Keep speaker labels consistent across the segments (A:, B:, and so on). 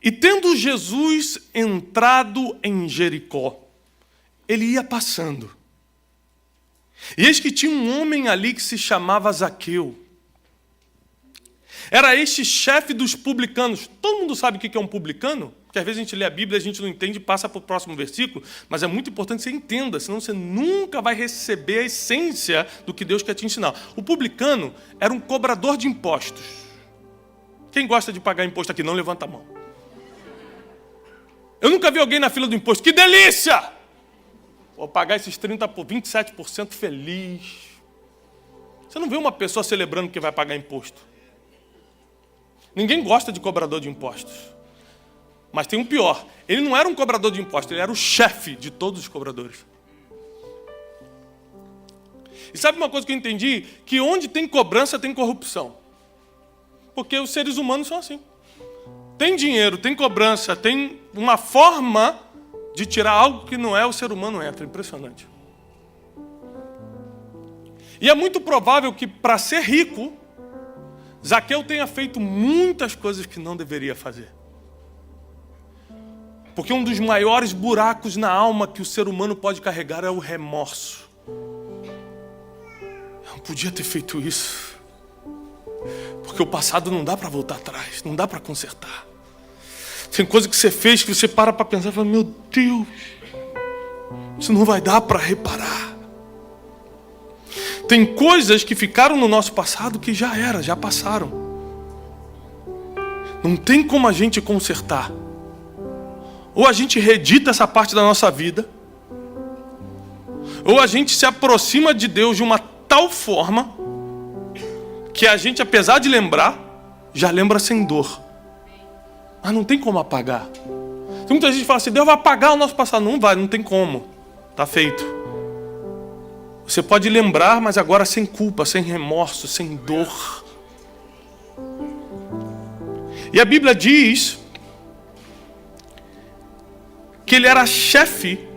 A: E tendo Jesus entrado em Jericó, ele ia passando. E eis que tinha um homem ali que se chamava Zaqueu. Era este chefe dos publicanos. Todo mundo sabe o que é um publicano? Porque às vezes a gente lê a Bíblia, a gente não entende e passa para o próximo versículo, mas é muito importante que você entenda, senão você nunca vai receber a essência do que Deus quer te ensinar. O publicano era um cobrador de impostos. Quem gosta de pagar imposto aqui? Não levanta a mão. Eu nunca vi alguém na fila do imposto. Que delícia! Vou pagar esses 27% feliz. Você não vê uma pessoa celebrando que vai pagar imposto. Ninguém gosta de cobrador de impostos. Mas tem um pior. Ele não era um cobrador de impostos, ele era o chefe de todos os cobradores. E sabe uma coisa que eu entendi? Que onde tem cobrança tem corrupção. Porque os seres humanos são assim. Tem dinheiro, tem cobrança, tem uma forma de tirar algo que não é, o ser humano entra. Impressionante. E é muito provável que, para ser rico, Zaqueu tenha feito muitas coisas que não deveria fazer. Porque um dos maiores buracos na alma que o ser humano pode carregar é o remorso. Eu não podia ter feito isso. Porque o passado não dá para voltar atrás, não dá para consertar. Tem coisa que você fez que você para pensar e fala, meu Deus, isso não vai dar para reparar. Tem coisas que ficaram no nosso passado que já passaram. Não tem como a gente consertar. Ou a gente reedita essa parte da nossa vida, ou a gente se aproxima de Deus de uma tal forma que a gente, apesar de lembrar, já lembra sem dor. Mas não tem como apagar. Tem muita gente que fala assim, Deus vai apagar o nosso passado. Não vai, não tem como. Está feito. Você pode lembrar, mas agora sem culpa, sem remorso, sem dor. E a Bíblia diz que ele era chefe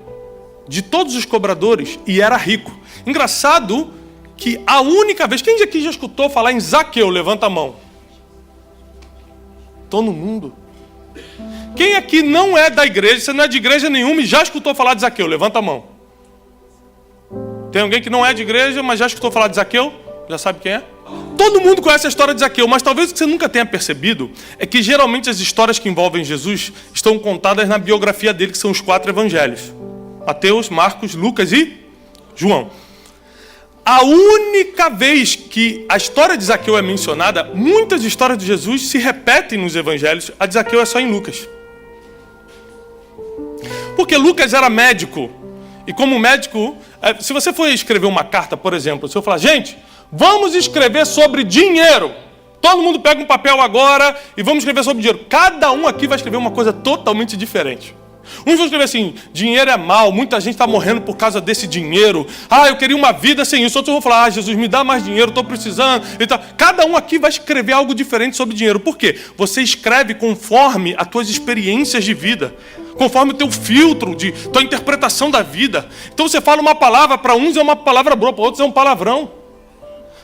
A: de todos os cobradores e era rico. Engraçado que a única vez... Quem aqui já escutou falar em Zaqueu? Levanta a mão. Todo mundo. Quem aqui não é da igreja, você não é de igreja nenhuma e já escutou falar de Zaqueu? Levanta a mão. Tem alguém que não é de igreja, mas já escutou falar de Zaqueu? Já sabe quem é? Todo mundo conhece a história de Zaqueu, mas talvez o que você nunca tenha percebido é que geralmente as histórias que envolvem Jesus estão contadas na biografia dele, que são os 4 evangelhos. Mateus, Marcos, Lucas e João. A única vez que a história de Zaqueu é mencionada, muitas histórias de Jesus se repetem nos evangelhos, a de Zaqueu é só em Lucas. Porque Lucas era médico, e como médico, se você for escrever uma carta, por exemplo, se eu falar, gente, vamos escrever sobre dinheiro. Todo mundo pega um papel agora e vamos escrever sobre dinheiro. Cada um aqui vai escrever uma coisa totalmente diferente. Uns vão escrever assim, dinheiro é mal, muita gente está morrendo por causa desse dinheiro. Ah, eu queria uma vida sem isso. Outros vão falar, ah, Jesus, me dá mais dinheiro, estou precisando. Então, cada um aqui vai escrever algo diferente sobre dinheiro. Por quê? Você escreve conforme as tuas experiências de vida, conforme o teu filtro, tua interpretação da vida. Então você fala uma palavra, para uns é uma palavra boa, para outros é um palavrão.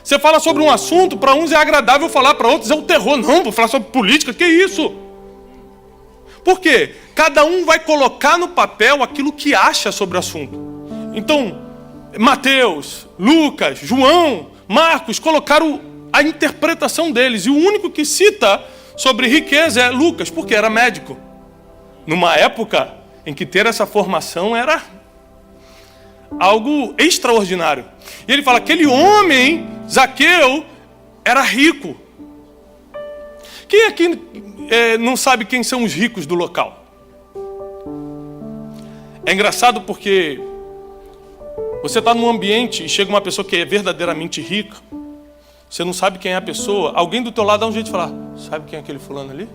A: Você fala sobre um assunto, para uns é agradável falar, para outros é o terror. Não, vou falar sobre política, que isso? Por quê? Cada um vai colocar no papel aquilo que acha sobre o assunto. Então, Mateus, Lucas, João, Marcos colocaram a interpretação deles. E o único que cita sobre riqueza é Lucas, porque era médico. Numa época em que ter essa formação era algo extraordinário. E ele fala, aquele homem, Zaqueu, era rico. Quem aqui não sabe quem são os ricos do local? É engraçado porque você está num ambiente e chega uma pessoa que é verdadeiramente rica, você não sabe quem é a pessoa, alguém do teu lado dá um jeito de falar, sabe quem é aquele fulano ali?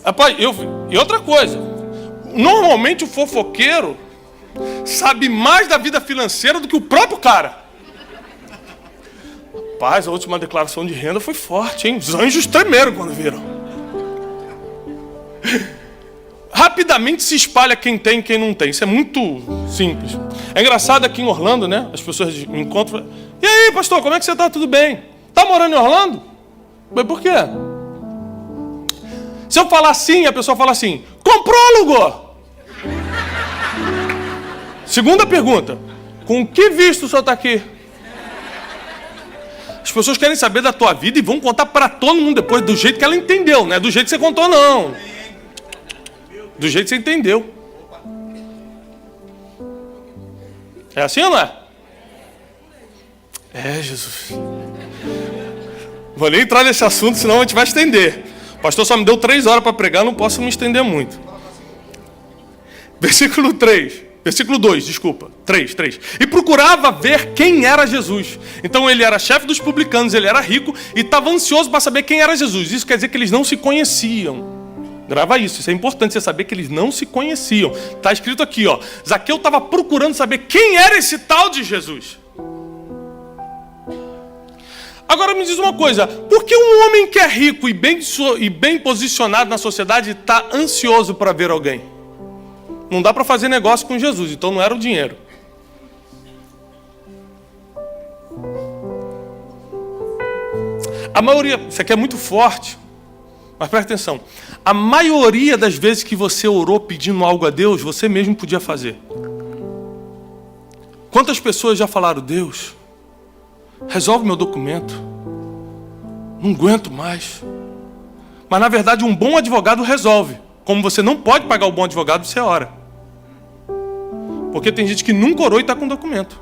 A: Rapaz, e outra coisa, normalmente o fofoqueiro sabe mais da vida financeira do que o próprio cara. Rapaz, a última declaração de renda foi forte, hein? Os anjos tremeram quando viram. Rapidamente se espalha quem tem e quem não tem. Isso é muito simples. É engraçado aqui em Orlando, né? As pessoas me encontram. E aí, pastor, como é que você está? Tudo bem? Tá morando em Orlando? Mas por quê? Se eu falar sim, a pessoa fala assim, comprou ou alugou? Segunda pergunta, com que visto o senhor está aqui? As pessoas querem saber da tua vida e vão contar para todo mundo depois do jeito que ela entendeu, não é do jeito que você contou, não. Do jeito que você entendeu. É assim ou não é? É, Jesus. Vou nem entrar nesse assunto, senão a gente vai estender. O pastor só me deu 3 horas para pregar, não posso me estender muito. Versículo 2, desculpa. 3. E procurava ver quem era Jesus. Então ele era chefe dos publicanos, ele era rico e estava ansioso para saber quem era Jesus. Isso quer dizer que eles não se conheciam. Grava isso é importante você saber que eles não se conheciam. Está escrito aqui, ó. Zaqueu estava procurando saber quem era esse tal de Jesus. Agora me diz uma coisa, por que um homem que é rico e bem posicionado na sociedade está ansioso para ver alguém? Não dá para fazer negócio com Jesus, então não era o dinheiro. A maioria, isso aqui é muito forte, mas presta atenção. A maioria das vezes que você orou pedindo algo a Deus, você mesmo podia fazer. Quantas pessoas já falaram, Deus, resolve meu documento, não aguento mais. Mas na verdade um bom advogado resolve. Como você não pode pagar o bom advogado, você ora. Porque tem gente que nunca orou e está com documento.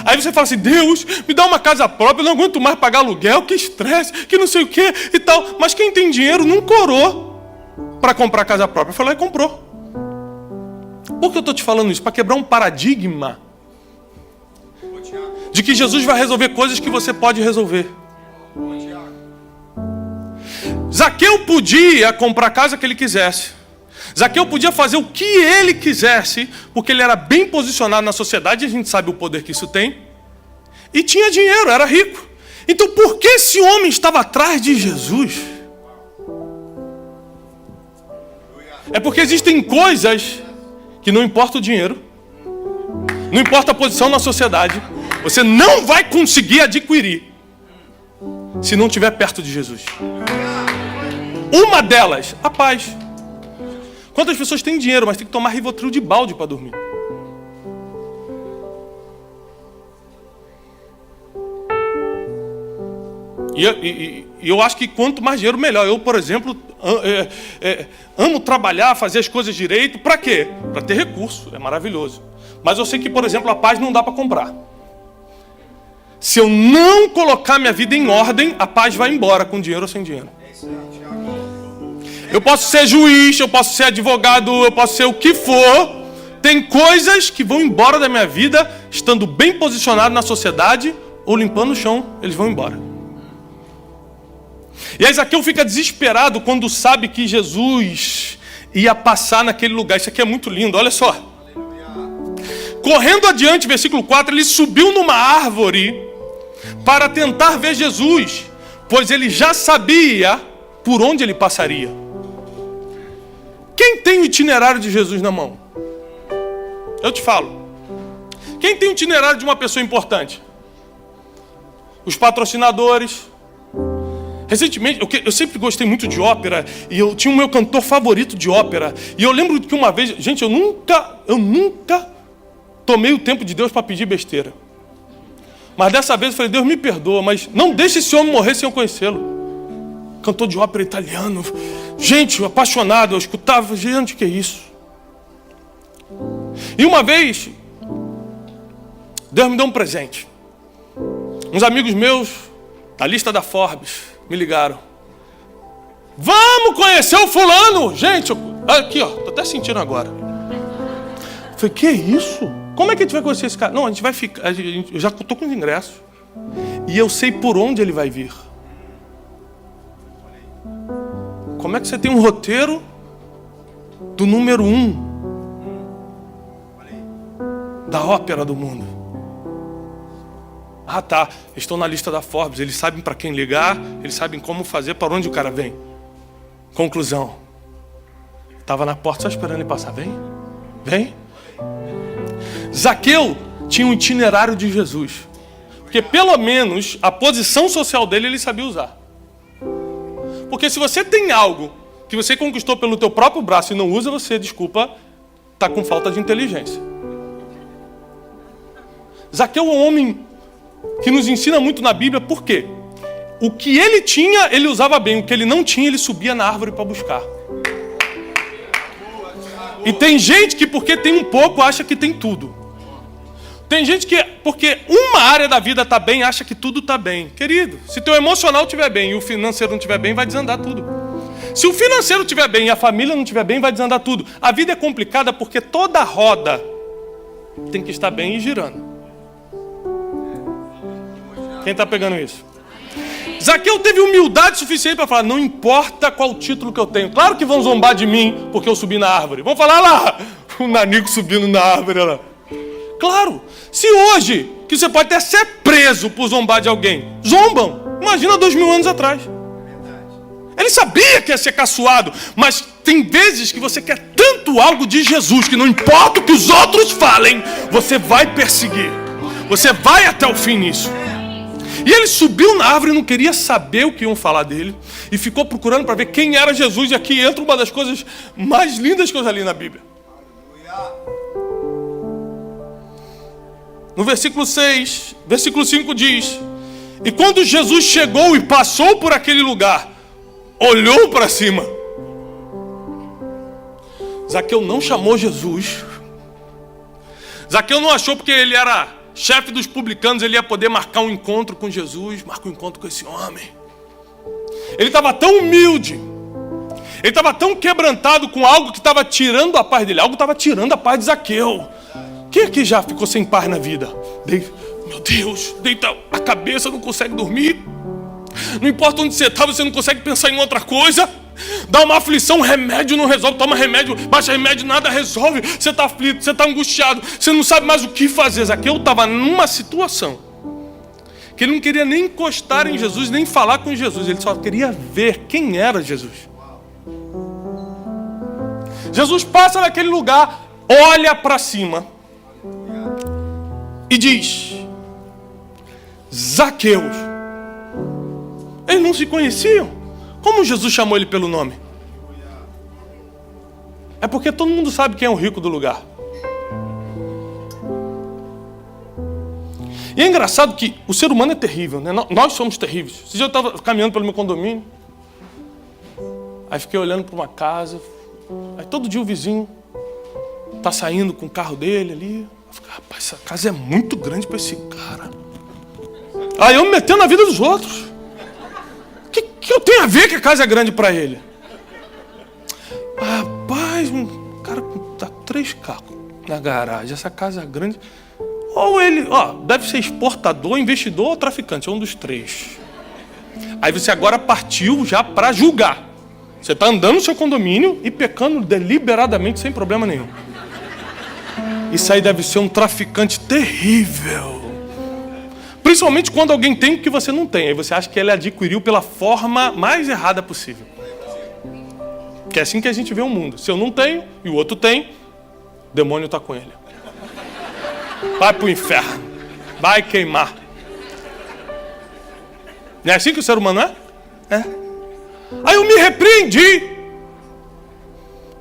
A: Aí você fala assim, Deus, me dá uma casa própria, eu não aguento mais pagar aluguel, que estresse, que não sei o que e tal. Mas quem tem dinheiro nunca orou para comprar casa própria. Foi lá e comprou. Por que eu estou te falando isso? Para quebrar um paradigma de que Jesus vai resolver coisas que você pode resolver. Zaqueu podia comprar a casa que ele quisesse. Zaqueu podia fazer o que ele quisesse, porque ele era bem posicionado na sociedade, e a gente sabe o poder que isso tem. E tinha dinheiro, era rico. Então por que esse homem estava atrás de Jesus? É porque existem coisas que não importa o dinheiro, não importa a posição na sociedade, você não vai conseguir adquirir se não estiver perto de Jesus. Uma delas, a paz. Quantas pessoas têm dinheiro, mas tem que tomar Rivotril de balde para dormir? E eu acho que quanto mais dinheiro, melhor. Eu, por exemplo, amo trabalhar, fazer as coisas direito. Para quê? Para ter recurso. É maravilhoso. Mas eu sei que, por exemplo, a paz não dá para comprar. Se eu não colocar minha vida em ordem, a paz vai embora, com dinheiro ou sem dinheiro. Eu posso ser juiz, eu posso ser advogado, eu posso ser o que for. Tem coisas que vão embora da minha vida, estando bem posicionado na sociedade, ou limpando o chão, eles vão embora. E aí Zaqueu fica desesperado quando sabe que Jesus ia passar naquele lugar. Isso aqui é muito lindo, olha só. Correndo adiante, versículo 4, ele subiu numa árvore para tentar ver Jesus, pois ele já sabia por onde ele passaria. Quem tem o itinerário de Jesus na mão? Eu te falo. Quem tem o itinerário de uma pessoa importante? Os patrocinadores. Recentemente, eu sempre gostei muito de ópera, e eu tinha o meu cantor favorito de ópera. E eu lembro que uma vez, gente, eu nunca tomei o tempo de Deus para pedir besteira. Mas dessa vez eu falei, Deus me perdoa, mas não deixe esse homem morrer sem eu conhecê-lo. Cantor de ópera italiano, gente, apaixonado, eu escutava, gente, que é isso? E uma vez, Deus me deu um presente. Uns amigos meus, da lista da Forbes, me ligaram. Vamos conhecer o fulano! Gente, aqui ó, tô até sentindo agora. Eu falei, que isso? Como é que a gente vai conhecer esse cara? Não, a gente vai ficar, eu já tô com os ingressos. E eu sei por onde ele vai vir. Como é que você tem um roteiro do número 1 da ópera do mundo? Ah, tá. Estou na lista da Forbes. Eles sabem para quem ligar, eles sabem como fazer, para onde o cara vem. Conclusão. Estava na porta só esperando ele passar. Vem? Vem? Zaqueu tinha um itinerário de Jesus. Porque pelo menos a posição social dele ele sabia usar. Porque se você tem algo que você conquistou pelo teu próprio braço e não usa, você, desculpa, está com falta de inteligência. Zaqueu é um homem que nos ensina muito na Bíblia, por quê? O que ele tinha, ele usava bem. O que ele não tinha, ele subia na árvore para buscar. E tem gente que, porque tem um pouco, acha que tem tudo. Tem gente que, porque uma área da vida está bem, acha que tudo está bem. Querido, se teu emocional estiver bem e o financeiro não estiver bem, vai desandar tudo. Se o financeiro estiver bem e a família não estiver bem, vai desandar tudo. A vida é complicada porque toda roda tem que estar bem e girando. Quem está pegando isso? Zaqueu teve humildade suficiente para falar, não importa qual título que eu tenho. Claro que vão zombar de mim porque eu subi na árvore. Vão falar lá, o nanico subindo na árvore lá. Claro, se hoje, que você pode até ser preso por zombar de alguém, zombam. Imagina 2000 anos atrás. Ele sabia que ia ser caçoado, mas tem vezes que você quer tanto algo de Jesus, que não importa o que os outros falem, você vai perseguir. Você vai até o fim nisso. E ele subiu na árvore e não queria saber o que iam falar dele. E ficou procurando para ver quem era Jesus. E aqui entra uma das coisas mais lindas que eu já li na Bíblia. No versículo 6, versículo 5 diz: e quando Jesus chegou e passou por aquele lugar, olhou para cima. Zaqueu não chamou Jesus. Zaqueu não achou porque ele era chefe dos publicanos, ele ia poder marcar um encontro com Jesus. Marca um encontro com esse homem. Ele estava tão humilde, ele estava tão quebrantado com algo que estava tirando a paz dele. Algo estava tirando a paz de Zaqueu. Quem aqui já ficou sem paz na vida? Meu Deus, deita a cabeça, não consegue dormir. Não importa onde você está, você não consegue pensar em outra coisa. Dá uma aflição, remédio não resolve. Toma remédio, baixa remédio, nada resolve. Você está aflito, você está angustiado, você não sabe mais o que fazer. Zaqueu estava numa situação que ele não queria nem encostar em Jesus, nem falar com Jesus. Ele só queria ver quem era Jesus. Jesus passa naquele lugar, olha para cima e diz: Zaqueu. Eles não se conheciam. Como Jesus chamou ele pelo nome? É porque todo mundo sabe quem é o rico do lugar. E é engraçado que o ser humano é terrível, né? Nós somos terríveis. Esse dia eu estava caminhando pelo meu condomínio, aí fiquei olhando para uma casa, aí todo dia o vizinho está saindo com o carro dele ali. Eu fiquei, rapaz, essa casa é muito grande para esse cara. Aí eu me metendo na vida dos outros. O que eu tenho a ver que a casa é grande para ele? Rapaz, um cara tá 3 carros na garagem, essa casa é grande. Ou ele, deve ser exportador, investidor ou traficante, é um dos 3. Aí você agora partiu já para julgar. Você está andando no seu condomínio e pecando deliberadamente, sem problema nenhum. Isso aí deve ser um traficante terrível. Principalmente quando alguém tem o que você não tem. Aí você acha que ele adquiriu pela forma mais errada possível. Que é assim que a gente vê o mundo. Se eu não tenho e o outro tem, o demônio está com ele. Vai pro inferno. Vai queimar. Não é assim que o ser humano é? É. Aí eu me repreendi.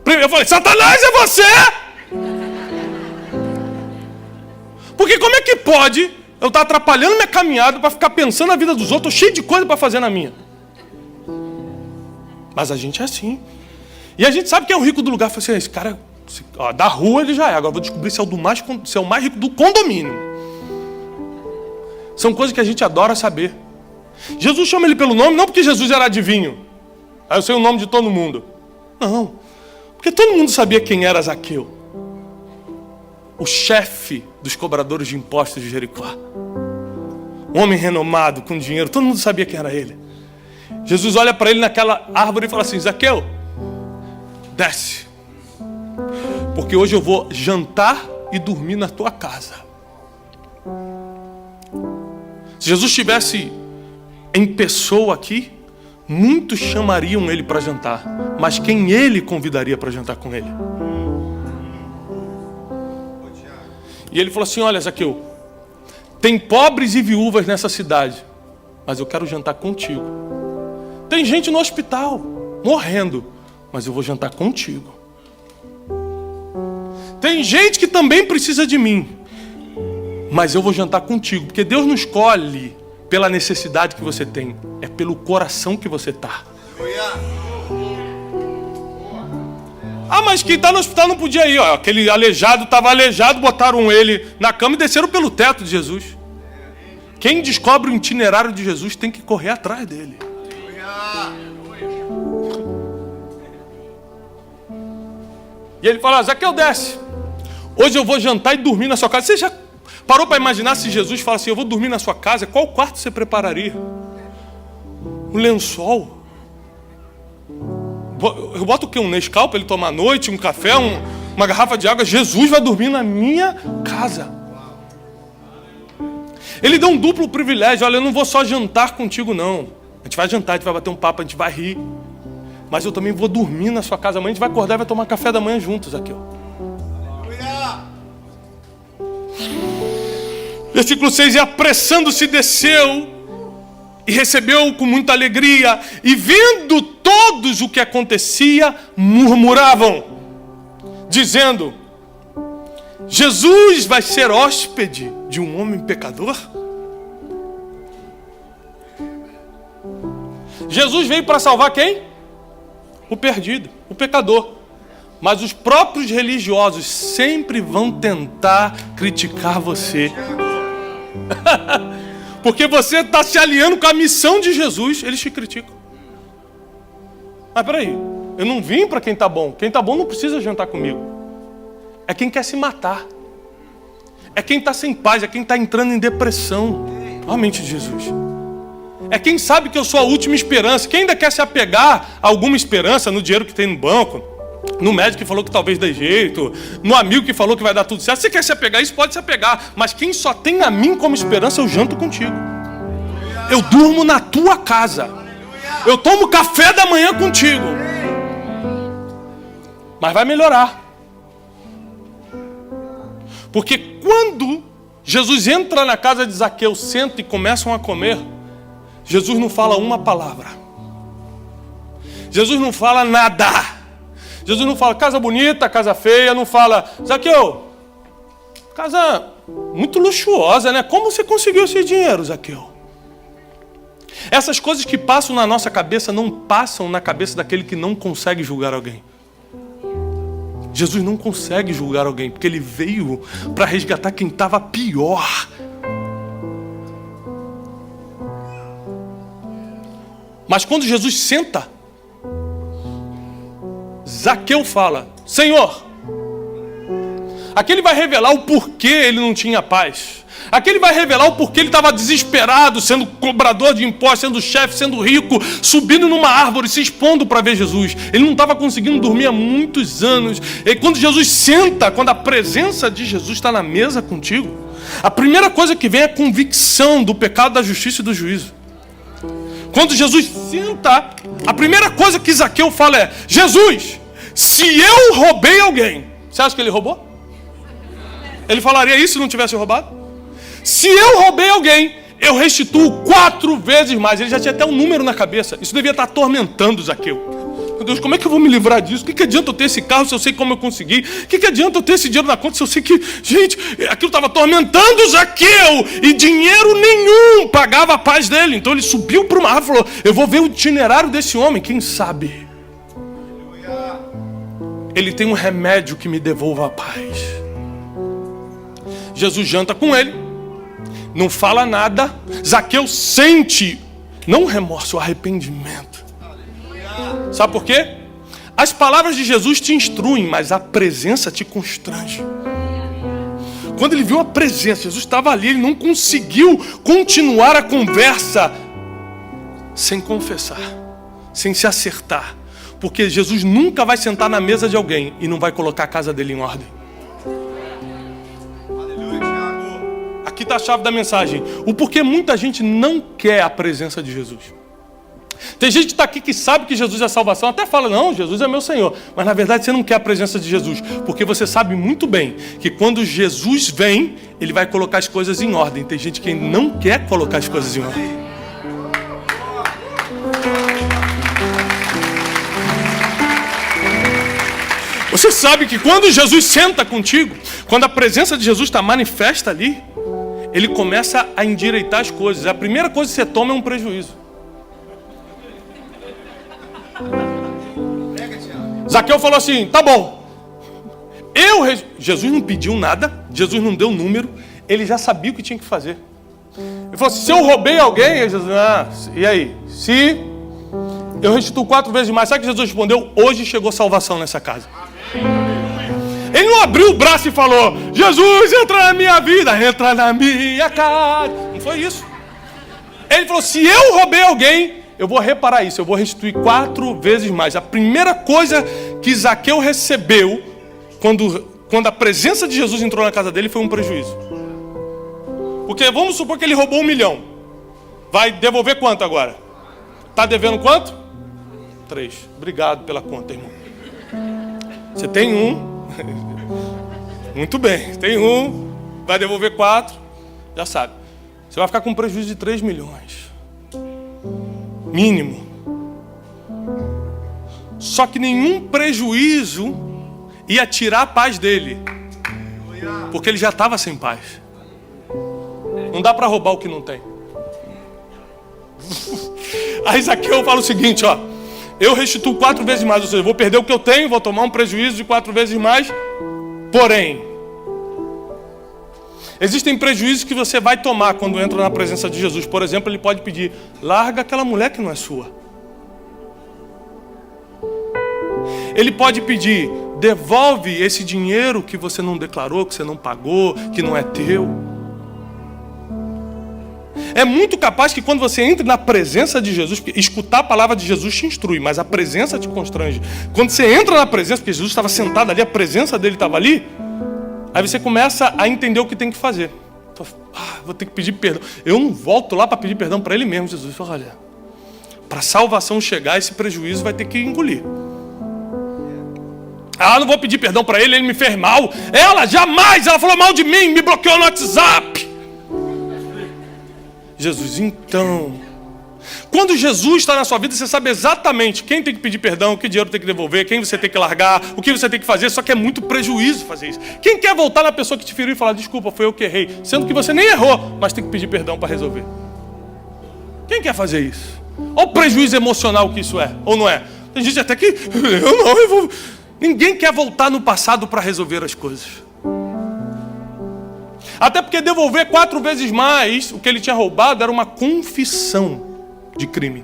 A: Eu falei, Satanás, é você? Porque como é que pode eu estar atrapalhando minha caminhada para ficar pensando na vida dos outros, cheio de coisa para fazer na minha? Mas a gente é assim. E a gente sabe que é o rico do lugar. Fala assim, esse cara, da rua ele já é. Agora eu vou descobrir se é o mais rico do condomínio. São coisas que a gente adora saber. Jesus chama ele pelo nome, não porque Jesus era adivinho. Aí eu sei o nome de todo mundo. Não. Porque todo mundo sabia quem era Zaqueu. O chefe dos cobradores de impostos de Jericó. Um homem renomado, com dinheiro. Todo mundo sabia quem era ele. Jesus olha para ele naquela árvore e fala assim, Zaqueu, desce. Porque hoje eu vou jantar e dormir na tua casa. Se Jesus estivesse em pessoa aqui, muitos chamariam ele para jantar. Mas quem ele convidaria para jantar com ele? E ele falou assim, olha, Zaqueu, tem pobres e viúvas nessa cidade, mas eu quero jantar contigo. Tem gente no hospital, morrendo, mas eu vou jantar contigo. Tem gente que também precisa de mim, mas eu vou jantar contigo, porque Deus não escolhe pela necessidade que você tem, é pelo coração que você está. Ah, mas quem está no hospital não podia ir. Ó, aquele aleijado estava aleijado, botaram ele na cama e desceram pelo teto de Jesus. Quem descobre o itinerário de Jesus tem que correr atrás dele. E ele fala: Zaqueu, desce. Hoje eu vou jantar e dormir na sua casa. Você já parou para imaginar se Jesus fala assim: eu vou dormir na sua casa? Qual quarto você prepararia? Um lençol? Eu boto o quê? Um Nescau para ele tomar à noite? Um café? Uma garrafa de água? Jesus vai dormir na minha casa. Ele deu um duplo privilégio. Olha, eu não vou só jantar contigo, não. A gente vai jantar, a gente vai bater um papo, a gente vai rir. Mas eu também vou dormir na sua casa. Amanhã a gente vai acordar e vai tomar café da manhã juntos aqui, ó. Versículo 6, e apressando-se desceu e recebeu com muita alegria, e vendo todos o que acontecia, murmuravam, dizendo: Jesus vai ser hóspede de um homem pecador? Jesus veio para salvar quem? O perdido, o pecador. Mas os próprios religiosos sempre vão tentar criticar você. Porque você está se alinhando com a missão de Jesus, eles te criticam. Mas peraí, eu não vim para quem está bom. Quem está bom não precisa jantar comigo. É quem quer se matar. É quem está sem paz, é quem está entrando em depressão. Olha a mente de Jesus. É quem sabe que eu sou a última esperança. Quem ainda quer se apegar a alguma esperança no dinheiro que tem no banco, no médico que falou que talvez dê jeito, no amigo que falou que vai dar tudo certo. Você quer se apegar a isso? Pode se apegar. Mas quem só tem a mim como esperança, eu janto contigo. Eu durmo na tua casa. Eu tomo café da manhã contigo. Mas vai melhorar. Porque quando Jesus entra na casa de Zaqueu, senta e começam a comer, Jesus não fala uma palavra. Jesus não fala nada. Jesus não fala casa bonita, casa feia, não fala: Zaqueu, casa muito luxuosa, né? Como você conseguiu esse dinheiro, Zaqueu? Essas coisas que passam na nossa cabeça não passam na cabeça daquele que não consegue julgar alguém. Jesus não consegue julgar alguém, porque ele veio para resgatar quem estava pior. Mas quando Jesus senta, Zaqueu fala: Senhor. Aqui ele vai revelar o porquê ele não tinha paz. Aqui ele vai revelar o porquê ele estava desesperado, sendo cobrador de impostos, sendo chefe, sendo rico, subindo numa árvore, se expondo para ver Jesus. Ele não estava conseguindo dormir há muitos anos. E quando Jesus senta, quando a presença de Jesus está na mesa contigo, a primeira coisa que vem é a convicção do pecado, da justiça e do juízo. Quando Jesus senta, a primeira coisa que Zaqueu fala é: Jesus, se eu roubei alguém, você acha que ele roubou? Ele falaria isso se não tivesse roubado? Se eu roubei alguém, eu restituo 4 vezes mais. Ele já tinha até um número na cabeça. Isso devia estar atormentando Zaqueu. Meu Deus, como é que eu vou me livrar disso? O que adianta eu ter esse carro se eu sei como eu consegui? O que adianta eu ter esse dinheiro na conta se eu sei que... Gente, aquilo estava atormentando Zaqueu. E dinheiro nenhum pagava a paz dele. Então ele subiu para uma árvore e falou: eu vou ver o itinerário desse homem. Quem sabe ele tem um remédio que me devolva a paz. Jesus janta com ele, não fala nada. Zaqueu sente, não remorso, arrependimento. Sabe por quê? As palavras de Jesus te instruem, mas a presença te constrange. Quando ele viu a presença, Jesus estava ali, ele não conseguiu continuar a conversa sem confessar, sem se acertar. Porque Jesus nunca vai sentar na mesa de alguém e não vai colocar a casa dele em ordem. Aqui está a chave da mensagem. O porquê muita gente não quer a presença de Jesus. Tem gente que está aqui que sabe que Jesus é salvação, até fala: não, Jesus é meu Senhor. Mas na verdade você não quer a presença de Jesus, porque você sabe muito bem que quando Jesus vem, Ele vai colocar as coisas em ordem. Tem gente que não quer colocar as coisas em ordem. Você sabe que quando Jesus senta contigo, quando a presença de Jesus está manifesta ali, ele começa a endireitar as coisas. A primeira coisa que você toma é um prejuízo. Zaqueu falou assim, tá bom. Jesus não pediu nada, Jesus não deu número, ele já sabia o que tinha que fazer. Ele falou assim, se eu roubei alguém, Jesus, e aí? Se eu restituo 4 vezes mais, sabe o que Jesus respondeu? Hoje chegou salvação nessa casa. Ele não abriu o braço e falou, Jesus, entra na minha vida, entra na minha casa. Não foi isso. Ele falou, se eu roubei alguém, eu vou reparar isso, eu vou restituir 4 vezes mais. A primeira coisa que Zaqueu recebeu, quando a presença de Jesus entrou na casa dele, foi um prejuízo. Porque vamos supor que ele roubou 1 milhão. Vai devolver quanto agora? Está devendo quanto? 3. Obrigado pela conta, irmão. Você tem 1. Muito bem. Tem 1. Vai devolver 4. Já sabe. Você vai ficar com um prejuízo de 3 milhões. Mínimo. Só que nenhum prejuízo ia tirar a paz dele. Porque ele já estava sem paz. Não dá para roubar o que não tem. Aí Zaqueu fala o seguinte, ó. Eu restituo 4 vezes mais, ou seja, eu vou perder o que eu tenho, vou tomar um prejuízo de 4 vezes mais. Porém, existem prejuízos que você vai tomar quando entra na presença de Jesus. Por exemplo, ele pode pedir, larga aquela mulher que não é sua. Ele pode pedir, devolve esse dinheiro que você não declarou, que você não pagou, que não é teu. É muito capaz que quando você entra na presença de Jesus, porque escutar a palavra de Jesus te instrui, mas a presença te constrange. Quando você entra na presença, porque Jesus estava sentado ali, a presença dele estava ali, aí você começa a entender o que tem que fazer. Vou ter que pedir perdão. Eu não volto lá para pedir perdão para ele mesmo. Jesus fala, olha, para a salvação chegar, esse prejuízo vai ter que engolir. Não vou pedir perdão para ele, ele me fez mal. Ela falou mal de mim, me bloqueou no WhatsApp. Jesus, então, quando Jesus está na sua vida, você sabe exatamente quem tem que pedir perdão, que dinheiro tem que devolver, quem você tem que largar, o que você tem que fazer, só que é muito prejuízo fazer isso. Quem quer voltar na pessoa que te feriu e falar, desculpa, foi eu que errei, sendo que você nem errou, mas tem que pedir perdão para resolver? Quem quer fazer isso? Olha o prejuízo emocional que isso é, ou não é? Tem gente até que, ninguém quer voltar no passado para resolver as coisas. Até porque devolver 4 vezes mais o que ele tinha roubado era uma confissão de crime.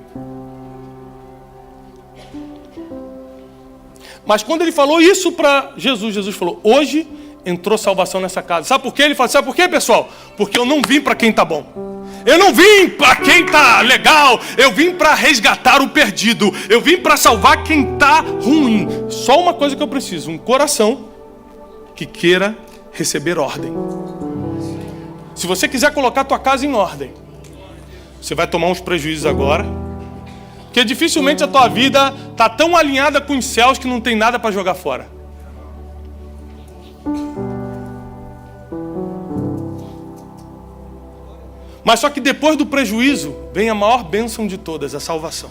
A: Mas quando ele falou isso para Jesus, Jesus falou, hoje entrou salvação nessa casa. Sabe por quê? Ele falou, sabe por quê, pessoal? Porque eu não vim para quem está bom. Eu não vim para quem está legal. Eu vim para resgatar o perdido. Eu vim para salvar quem está ruim. Só uma coisa que eu preciso, um coração que queira receber ordem. Se você quiser colocar a tua casa em ordem, você vai tomar uns prejuízos agora, porque dificilmente a tua vida está tão alinhada com os céus que não tem nada para jogar fora. Mas só que depois do prejuízo vem a maior bênção de todas, a salvação.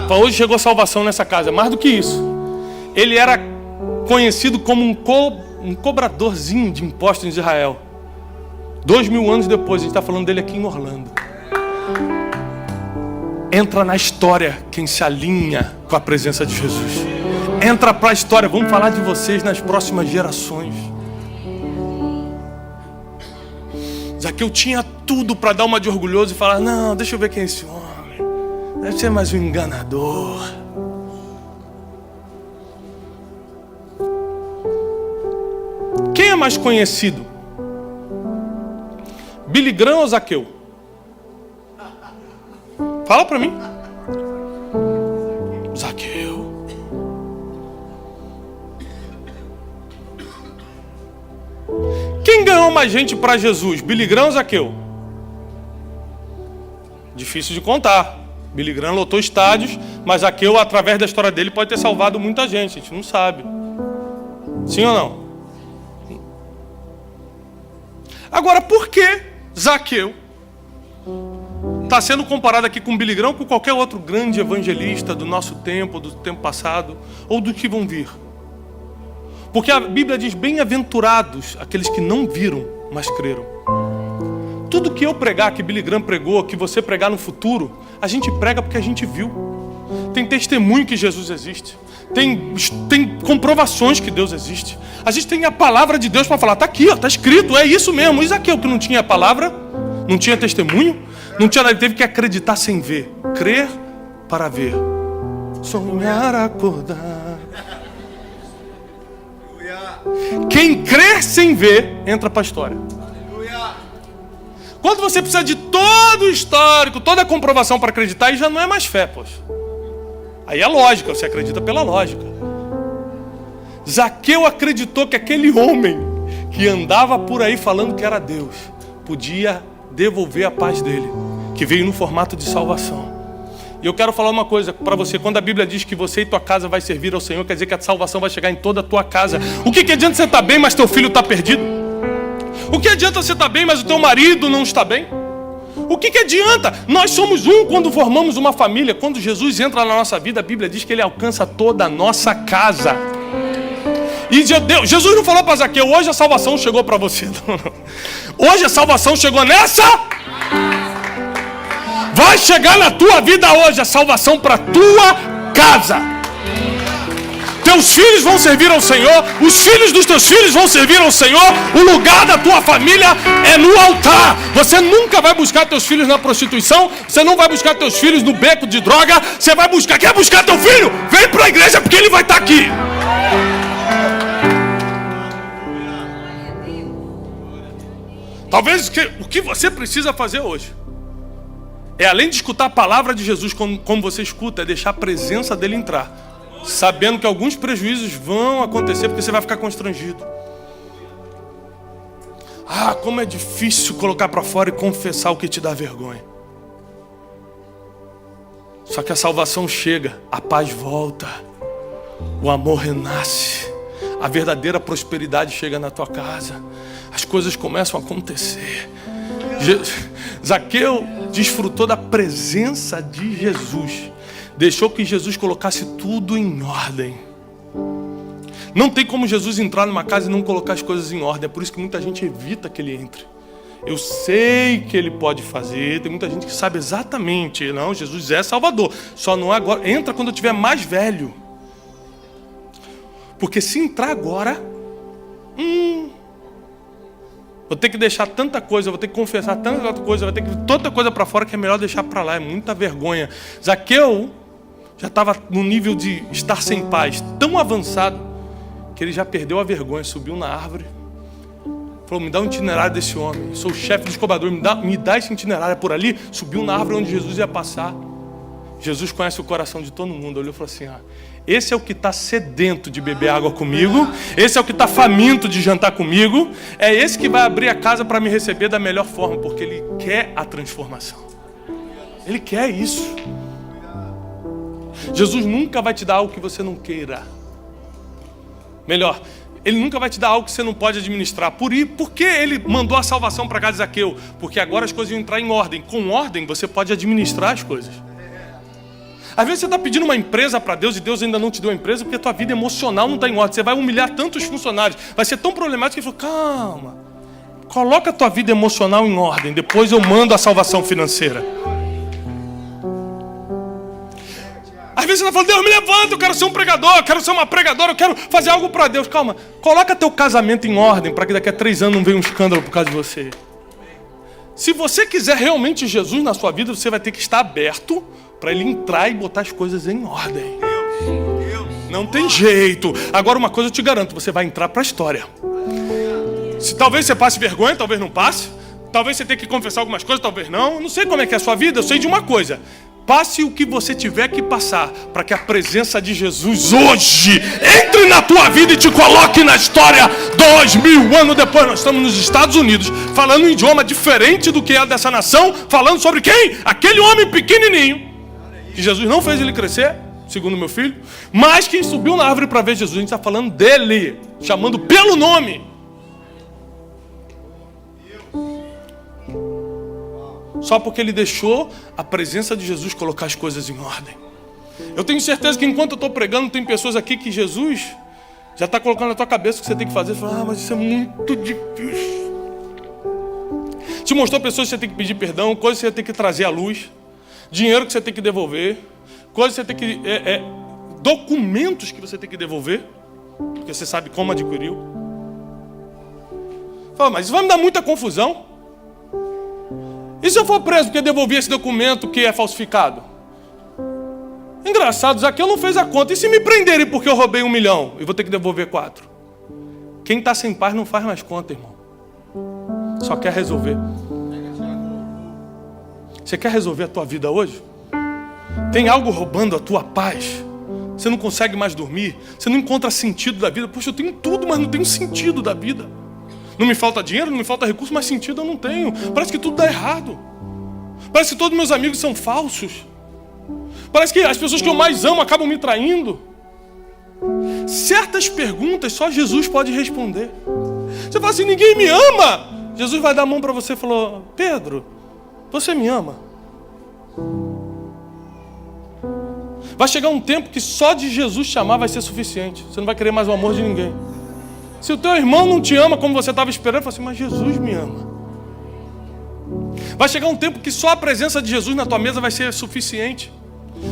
A: Então, hoje chegou salvação nessa casa. Mais do que isso, ele era conhecido como um cobradorzinho de impostos em Israel. 2000 anos depois, a gente está falando dele aqui em Orlando. Entra na história quem se alinha com a presença de Jesus. Entra para a história, vamos falar de vocês nas próximas gerações. Zaqueu tinha tudo para dar uma de orgulhoso e falar, não, deixa eu ver quem é esse homem. Deve ser mais um enganador. Quem é mais conhecido? Billy Graham ou Zaqueu? Fala para mim. Zaqueu. Quem ganhou mais gente para Jesus? Billy Graham ou Zaqueu? Difícil de contar. Billy Graham lotou estádios, mas Zaqueu, através da história dele, pode ter salvado muita gente. A gente não sabe. Sim ou não? Agora, por que Zaqueu está sendo comparado aqui com Billy Graham, com qualquer outro grande evangelista do nosso tempo, do tempo passado, ou do que vão vir? Porque a Bíblia diz, bem-aventurados aqueles que não viram, mas creram. Tudo que eu pregar, que Billy Graham pregou, que você pregar no futuro, a gente prega porque a gente viu. Tem testemunho que Jesus existe. Tem comprovações que Deus existe. A gente tem a palavra de Deus para falar. Está aqui, está escrito, é isso mesmo. E Zaqueu, que não tinha palavra, não tinha testemunho, não tinha nada, ele teve que acreditar sem ver. Crer para ver. Sonhar, acordar. Quem crer sem ver, entra para a história. Quando você precisa de todo o histórico, toda a comprovação para acreditar, aí já não é mais fé, poxa. Aí é lógica, você acredita pela lógica. Zaqueu acreditou que aquele homem que andava por aí falando que era Deus, podia devolver a paz dele, que veio no formato de salvação. E eu quero falar uma coisa para você. Quando a Bíblia diz que você e tua casa vai servir ao Senhor, quer dizer que a salvação vai chegar em toda a tua casa. O que adianta você estar bem, mas teu filho está perdido? O que adianta você estar bem, mas o teu marido não está bem? O que adianta? Nós somos um quando formamos uma família. Quando Jesus entra na nossa vida, a Bíblia diz que Ele alcança toda a nossa casa. E Jesus não falou para Zaqueu, hoje a salvação chegou para você. Não. Hoje a salvação chegou nessa. Vai chegar na tua vida hoje a salvação para a tua casa. Teus filhos vão servir ao Senhor, os filhos dos teus filhos vão servir ao Senhor, o lugar da tua família é no altar. Você nunca vai buscar teus filhos na prostituição, você não vai buscar teus filhos no beco de droga, você vai buscar, quer buscar teu filho? Vem para a igreja porque ele vai estar aqui. Talvez o que você precisa fazer hoje é, além de escutar a palavra de Jesus como você escuta, é deixar a presença dele entrar, sabendo que alguns prejuízos vão acontecer porque você vai ficar constrangido. Ah, como é difícil colocar para fora e confessar o que te dá vergonha. Só que a salvação chega, a paz volta, o amor renasce, a verdadeira prosperidade chega na tua casa, as coisas começam a acontecer. Zaqueu desfrutou da presença de Jesus. Deixou que Jesus colocasse tudo em ordem. Não tem como Jesus entrar numa casa e não colocar as coisas em ordem. É por isso que muita gente evita que ele entre. Eu sei que ele pode fazer. Tem muita gente que sabe exatamente. Não, Jesus é Salvador. Só não é agora. Entra quando eu estiver mais velho. Porque se entrar agora... vou ter que deixar tanta coisa, vou ter que confessar tanta coisa, vou ter que tanta coisa para fora que é melhor deixar para lá. É muita vergonha. Zaqueu já estava no nível de estar sem paz tão avançado que ele já perdeu a vergonha, subiu na árvore, falou, me dá um itinerário desse homem, eu sou o chefe dos cobradores, me dá esse itinerário, é por ali. Subiu na árvore onde Jesus ia passar. Jesus conhece o coração de todo mundo, olhou e falou assim, esse é o que está sedento de beber água comigo, esse é o que está faminto de jantar comigo, é esse que vai abrir a casa para me receber da melhor forma, porque ele quer a transformação, ele quer isso. Jesus nunca vai te dar algo que você não queira. Melhor, ele nunca vai te dar algo que você não pode administrar. Por que ele mandou a salvação para casa de Zaqueu? Porque agora as coisas iam entrar em ordem. Com ordem você pode administrar as coisas. Às vezes você está pedindo uma empresa para Deus e Deus ainda não te deu a empresa porque a tua vida emocional não está em ordem. Você vai humilhar tantos funcionários, vai ser tão problemático que ele falou, calma, coloca a tua vida emocional em ordem, depois eu mando a salvação financeira. Às vezes você está falando, Deus me levanta, eu quero ser um pregador, eu quero ser uma pregadora, eu quero fazer algo para Deus. Calma, coloca teu casamento em ordem para que daqui a 3 anos não venha um escândalo por causa de você. Se você quiser realmente Jesus na sua vida, você vai ter que estar aberto para ele entrar e botar as coisas em ordem. Não tem jeito. Agora uma coisa eu te garanto, você vai entrar para a história. Se talvez você passe vergonha, talvez não passe. Talvez você tenha que confessar algumas coisas, talvez não. Eu não sei como é que é a sua vida, eu sei de uma coisa. Passe o que você tiver que passar para que a presença de Jesus hoje entre na tua vida e te coloque na história. 2000 anos depois, nós estamos nos Estados Unidos, falando um idioma diferente do que é dessa nação, falando sobre quem? Aquele homem pequenininho, que Jesus não fez ele crescer, segundo meu filho, mas quem subiu na árvore para ver Jesus, a gente está falando dele, chamando pelo nome. Só porque ele deixou a presença de Jesus colocar as coisas em ordem. Eu tenho certeza que enquanto eu estou pregando, tem pessoas aqui que Jesus Já está colocando na tua cabeça o que você tem que fazer. Fala, mas isso é muito difícil. Te mostrou pessoas que você tem que pedir perdão, coisas que você tem que trazer à luz, dinheiro que você tem que devolver, coisas que você tem que... documentos que você tem que devolver, porque você sabe como adquiriu. Fala, mas isso vai me dar muita confusão. E se eu for preso porque devolvi esse documento que é falsificado? Engraçado, Zaqueu não fez a conta. E se me prenderem porque eu roubei 1 milhão e vou ter que devolver 4? Quem está sem paz não faz mais conta, irmão. Só quer resolver. Você quer resolver a tua vida hoje? Tem algo roubando a tua paz? Você não consegue mais dormir? Você não encontra sentido da vida? Poxa, eu tenho tudo, mas não tenho sentido da vida. Não me falta dinheiro, não me falta recurso, mas sentido eu não tenho. Parece que tudo dá errado. Parece que todos meus amigos são falsos. Parece que as pessoas que eu mais amo acabam me traindo. Certas perguntas só Jesus pode responder. Você fala assim, ninguém me ama. Jesus vai dar a mão para você e falou, Pedro, você me ama? Vai chegar um tempo que só de Jesus te amar vai ser suficiente. Você não vai querer mais o amor de ninguém. Se o teu irmão não te ama como você estava esperando, fala assim, mas Jesus me ama. Vai chegar um tempo que só a presença de Jesus na tua mesa vai ser suficiente.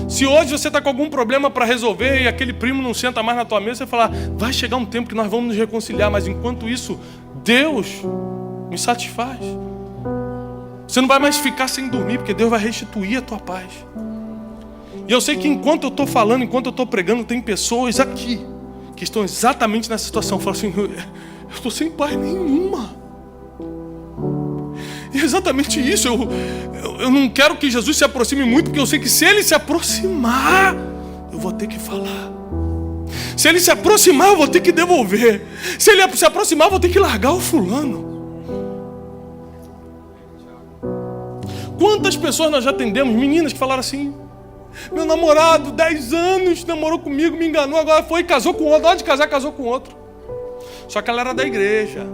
A: Se hoje você está com algum problema para resolver e aquele primo não senta mais na tua mesa, você fala, vai chegar um tempo que nós vamos nos reconciliar, mas enquanto isso, Deus me satisfaz. Você não vai mais ficar sem dormir, porque Deus vai restituir a tua paz. E eu sei que enquanto eu estou falando, enquanto eu estou pregando, tem pessoas aqui que estão exatamente nessa situação. Falam assim, eu estou sem paz nenhuma. E é exatamente isso. Eu não quero que Jesus se aproxime muito, porque eu sei que se ele se aproximar, eu vou ter que falar. Se ele se aproximar, eu vou ter que devolver. Se ele se aproximar, eu vou ter que largar o fulano. Quantas pessoas nós já atendemos, meninas que falaram assim, meu namorado, 10 anos, namorou comigo, me enganou, agora foi e casou com outro. Na hora de casar, casou com outro. Só que ela era da igreja.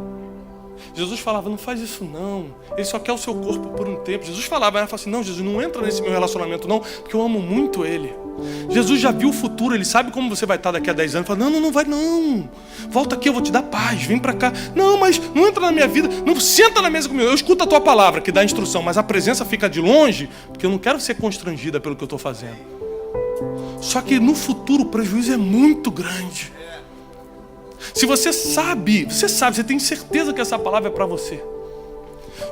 A: Jesus falava, não faz isso não. Ele só quer o seu corpo por um tempo. Jesus falava, ela falava assim, não, Jesus, não entra nesse meu relacionamento não, porque eu amo muito ele. Jesus já viu o futuro, ele sabe como você vai estar daqui a 10 anos. Ele fala, não vai não. Volta aqui, eu vou te dar paz, vem pra cá. Não, mas não entra na minha vida, não senta na mesa comigo. Eu escuto a tua palavra que dá instrução, mas a presença fica de longe, porque eu não quero ser constrangida pelo que eu estou fazendo. Só que no futuro o prejuízo é muito grande. Se você sabe, você tem certeza que essa palavra é para você.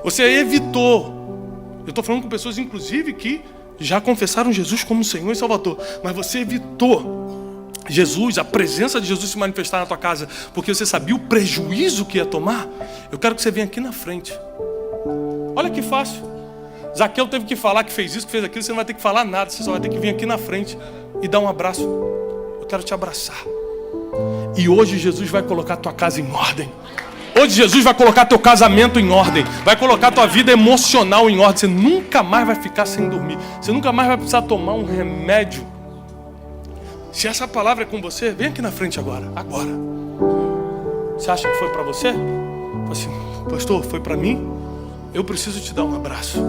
A: Você evitou. Eu estou falando com pessoas, inclusive, que já confessaram Jesus como Senhor e Salvador. Mas você evitou Jesus, a presença de Jesus se manifestar na tua casa, porque você sabia o prejuízo que ia tomar. Eu quero que você venha aqui na frente. Olha que fácil. Zaqueu teve que falar que fez isso, que fez aquilo. Você não vai ter que falar nada. Você só vai ter que vir aqui na frente e dar um abraço. Eu quero te abraçar. E hoje Jesus vai colocar a tua casa em ordem. Hoje Jesus vai colocar teu casamento em ordem. Vai colocar tua vida emocional em ordem. Você nunca mais vai ficar sem dormir. Você nunca mais vai precisar tomar um remédio. Se essa palavra é com você, vem aqui na frente agora. Agora. Você acha que foi para você? Assim, pastor, foi para mim? Eu preciso te dar um abraço.